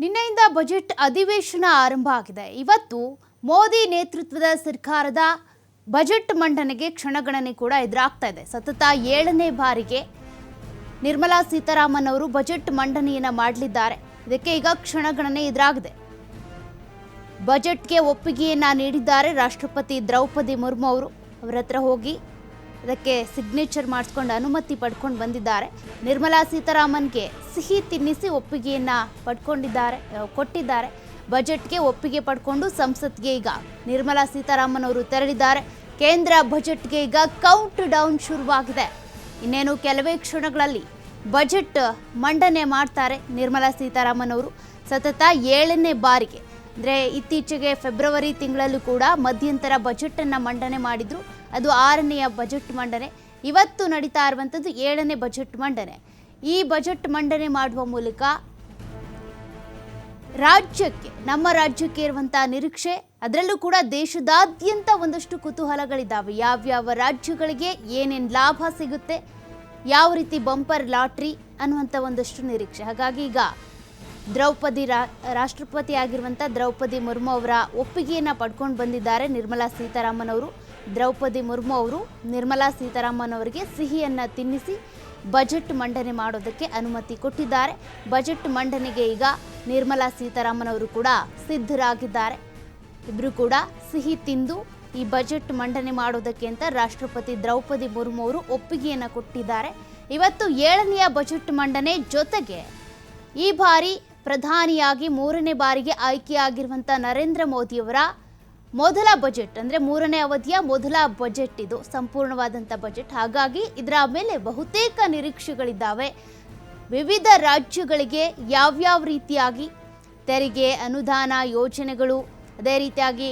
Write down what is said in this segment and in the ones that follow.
ನಿನ್ನೆಯಿಂದ ಬಜೆಟ್ ಅಧಿವೇಶನ ಆರಂಭ ಆಗಿದೆ. ಇವತ್ತು ಮೋದಿ ನೇತೃತ್ವದ ಸರ್ಕಾರದ ಬಜೆಟ್ ಮಂಡನೆಗೆ ಕ್ಷಣಗಣನೆ ಕೂಡ ಎದುರಾಗ್ತಾ ಇದೆ. ಸತತ 7ನೇ ಬಾರಿಗೆ ನಿರ್ಮಲಾ ಸೀತಾರಾಮನ್ ಅವರು ಬಜೆಟ್ ಮಂಡನೆಯನ್ನ ಮಾಡಲಿದ್ದಾರೆ. ಇದಕ್ಕೆ ಈಗ ಕ್ಷಣಗಣನೆ ಎದುರಾಗಿದೆ. ಬಜೆಟ್ಗೆ ಒಪ್ಪಿಗೆಯನ್ನ ನೀಡಿದ್ದಾರೆ ರಾಷ್ಟ್ರಪತಿ ದ್ರೌಪದಿ ಮುರ್ಮು ಅವರು. ಅವರ ಹತ್ರ ಹೋಗಿ ಇದಕ್ಕೆ ಸಿಗ್ನೇಚರ್ ಮಾಡಿಸ್ಕೊಂಡು ಅನುಮತಿ ಪಡ್ಕೊಂಡು ಬಂದಿದ್ದಾರೆ. ನಿರ್ಮಲಾ ಸೀತಾರಾಮನ್ಗೆ ಸಿಹಿ ತಿನ್ನಿಸಿ ಒಪ್ಪಿಗೆಯನ್ನ ಕೊಟ್ಟಿದ್ದಾರೆ. ಬಜೆಟ್ಗೆ ಒಪ್ಪಿಗೆ ಪಡ್ಕೊಂಡು ಸಂಸತ್ಗೆ ಈಗ ನಿರ್ಮಲಾ ಸೀತಾರಾಮನ್ ಅವರು ತೆರಳಿದ್ದಾರೆ. ಕೇಂದ್ರ ಬಜೆಟ್ಗೆ ಈಗ ಕೌಂಟ್ ಡೌನ್ ಶುರುವಾಗಿದೆ. ಇನ್ನೇನು ಕೆಲವೇ ಕ್ಷಣಗಳಲ್ಲಿ ಬಜೆಟ್ ಮಂಡನೆ ಮಾಡ್ತಾರೆ ನಿರ್ಮಲಾ ಸೀತಾರಾಮನ್ ಅವರು. ಸತತ 7ನೇ ಬಾರಿಗೆ ಅಂದರೆ ಇತ್ತೀಚೆಗೆ ಫೆಬ್ರವರಿ ತಿಂಗಳಲ್ಲೂ ಕೂಡ ಮಧ್ಯಂತರ ಬಜೆಟನ್ನು ಮಂಡನೆ ಮಾಡಿದ್ರು. ಅದು 6ನೇ ಬಜೆಟ್ ಮಂಡನೆ. ಇವತ್ತು ನಡೀತಾ ಇರುವಂಥದ್ದು 7ನೇ ಬಜೆಟ್ ಮಂಡನೆ. ಈ ಬಜೆಟ್ ಮಂಡನೆ ಮಾಡುವ ಮೂಲಕ ನಮ್ಮ ರಾಜ್ಯಕ್ಕೆ ಇರುವಂಥ ನಿರೀಕ್ಷೆ, ಅದರಲ್ಲೂ ಕೂಡ ದೇಶದಾದ್ಯಂತ ಒಂದಷ್ಟು ಕುತೂಹಲಗಳಿದ್ದಾವೆ. ಯಾವ್ಯಾವ ರಾಜ್ಯಗಳಿಗೆ ಏನೇನು ಲಾಭ ಸಿಗುತ್ತೆ, ಯಾವ ರೀತಿ ಬಂಪರ್ ಲಾಟ್ರಿ ಅನ್ನುವಂಥ ಒಂದಷ್ಟು ನಿರೀಕ್ಷೆ. ಹಾಗಾಗಿ ಈಗ ರಾಷ್ಟ್ರಪತಿ ಆಗಿರುವಂಥ ದ್ರೌಪದಿ ಮುರ್ಮು ಅವರ ಒಪ್ಪಿಗೆಯನ್ನು ಪಡ್ಕೊಂಡು ಬಂದಿದ್ದಾರೆ ನಿರ್ಮಲಾ ಸೀತಾರಾಮನ್ ಅವರು. ದ್ರೌಪದಿ ಮುರ್ಮು ಅವರು ನಿರ್ಮಲಾ ಸೀತಾರಾಮನ್ ಅವರಿಗೆ ಸಿಹಿಯನ್ನು ತಿನ್ನಿಸಿ ಬಜೆಟ್ ಮಂಡನೆ ಮಾಡೋದಕ್ಕೆ ಅನುಮತಿ ಕೊಟ್ಟಿದ್ದಾರೆ. ಬಜೆಟ್ ಮಂಡನೆಗೆ ಈಗ ನಿರ್ಮಲಾ ಸೀತಾರಾಮನ್ ಅವರು ಕೂಡ ಸಿದ್ಧರಾಗಿದ್ದಾರೆ. ಇಬ್ಬರು ಕೂಡ ಸಿಹಿ ತಿಂದು ಈ ಬಜೆಟ್ ಮಂಡನೆ ಮಾಡೋದಕ್ಕೆ ಅಂತ ರಾಷ್ಟ್ರಪತಿ ದ್ರೌಪದಿ ಮುರ್ಮು ಅವರು ಒಪ್ಪಿಗೆಯನ್ನು ಕೊಟ್ಟಿದ್ದಾರೆ. ಇವತ್ತು 7ನೇ ಬಜೆಟ್ ಮಂಡನೆ ಜೊತೆಗೆ ಈ ಬಾರಿ ಪ್ರಧಾನಿಯಾಗಿ 3ನೇ ಬಾರಿಗೆ ಆಯ್ಕೆಯಾಗಿರುವಂಥ ನರೇಂದ್ರ ಮೋದಿಯವರ ಮೊದಲ ಬಜೆಟ್, ಅಂದರೆ 3ನೇ ಅವಧಿಯ ಮೊದಲ ಬಜೆಟ್, ಇದು ಸಂಪೂರ್ಣವಾದಂಥ ಬಜೆಟ್. ಹಾಗಾಗಿ ಇದರ ಮೇಲೆ ಬಹುತೇಕ ನಿರೀಕ್ಷೆಗಳಿದ್ದಾವೆ. ವಿವಿಧ ರಾಜ್ಯಗಳಿಗೆ ಯಾವ್ಯಾವ ರೀತಿಯಾಗಿ ತೆರಿಗೆ, ಅನುದಾನ ಯೋಜನೆಗಳು, ಅದೇ ರೀತಿಯಾಗಿ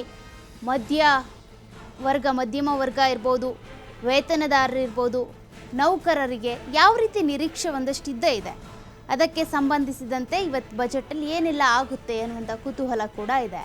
ಮಧ್ಯಮ ವರ್ಗ ಇರ್ಬೋದು, ವೇತನದಾರರು ಇರ್ಬೋದು, ನೌಕರರಿಗೆ ಯಾವ ರೀತಿ ನಿರೀಕ್ಷೆ ಒಂದಷ್ಟು ಇದ್ದೇ ಇದೆ. ಅದಕ್ಕೆ ಸಂಬಂಧಿಸಿದಂತೆ ಇವತ್ತು ಬಜೆಟಲ್ಲಿ ಏನೆಲ್ಲ ಆಗುತ್ತೆ ಅನ್ನುವಂಥ ಕುತೂಹಲ ಕೂಡ ಇದೆ.